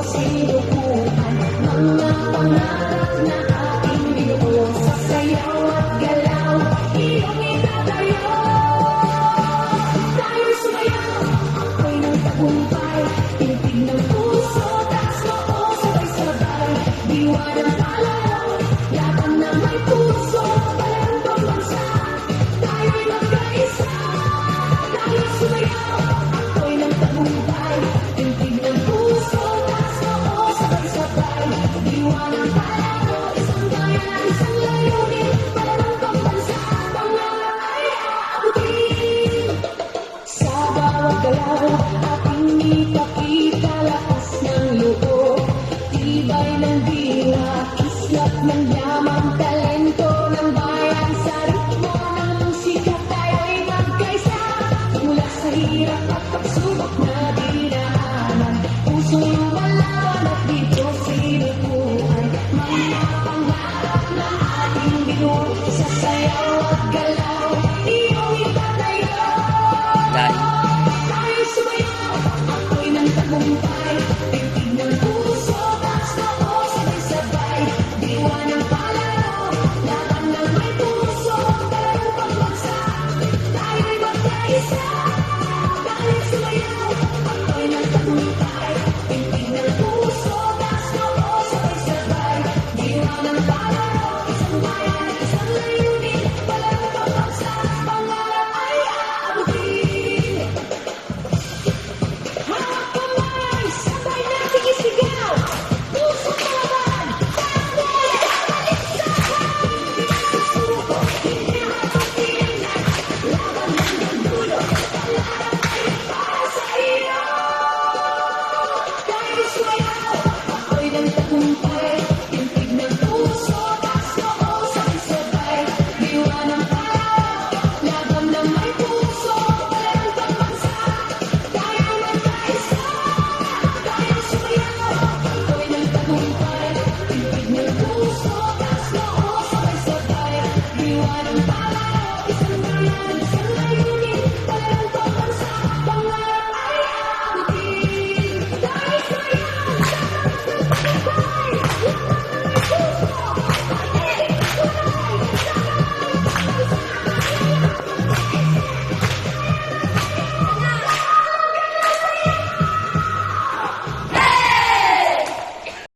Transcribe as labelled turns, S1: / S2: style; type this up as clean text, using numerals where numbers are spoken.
S1: sinubukan, mga pangarap na ating binuo, sa sayaw at galaw, iyong itatayo. Tayo'y sumayaw, ako'y ng tagumpay, tintig ng puso, taas noo, sabay-sabay, diwa ng palaro, laban na may puso, palang pambansa, tayo'y magkaisa. Tayo'y sumayaw, ako'y ng tagumpay, tintig ng puso, taas noo, sabay-sabay, diwa ng palaro, isang bayan, isang layunin, palang pambansa, pangarap ay aabutin. Sa bawat galaw, ating ipakita lakas ng loob, tibay ng diwa, kislap ng yaman, talento ng bayan, sa ritmo ng musika tayo'y magkaisa. Mula sa hirap at pagsubok na dinaanan, pusong lumalaban at dito sinubukan, mga pangarap na ating binuo, sa sayaw at galaw, iyong itatayo. Tayo'y sumayaw, ako'y ng tagumpay, tintig ng puso, taas noo, sabay-sabay, diwa ng palaro, laban ng may puso, talang pagbansa, tayo'y magkaisa. Tayo'y sumayaw, ako'y ng tagumpay, tintig ng puso, taas noo, sabay-sabay, diwa ng palaro, isang bayan, isang layunin, walang pagbansa, pangarap ay aabutin. Hawak kamay, sabay nating isigaw, puso palaban, patuloy at baliktad. Suko, hinahatiin na, laban hanggang dulo, pangarap ay para sa iyo. Tayo'y sumayaw, ako'y ng tagumpay, tintig ng puso, taas noo, sabay-sabay, diwa ng palaro, laban ng may puso, walang pagbansa, tayo'y magkaisa. Tayo'y sumayaw, ako'y ng tagumpay, tintig ng puso, taas noo, sabay-sabay, diwa ng palaro.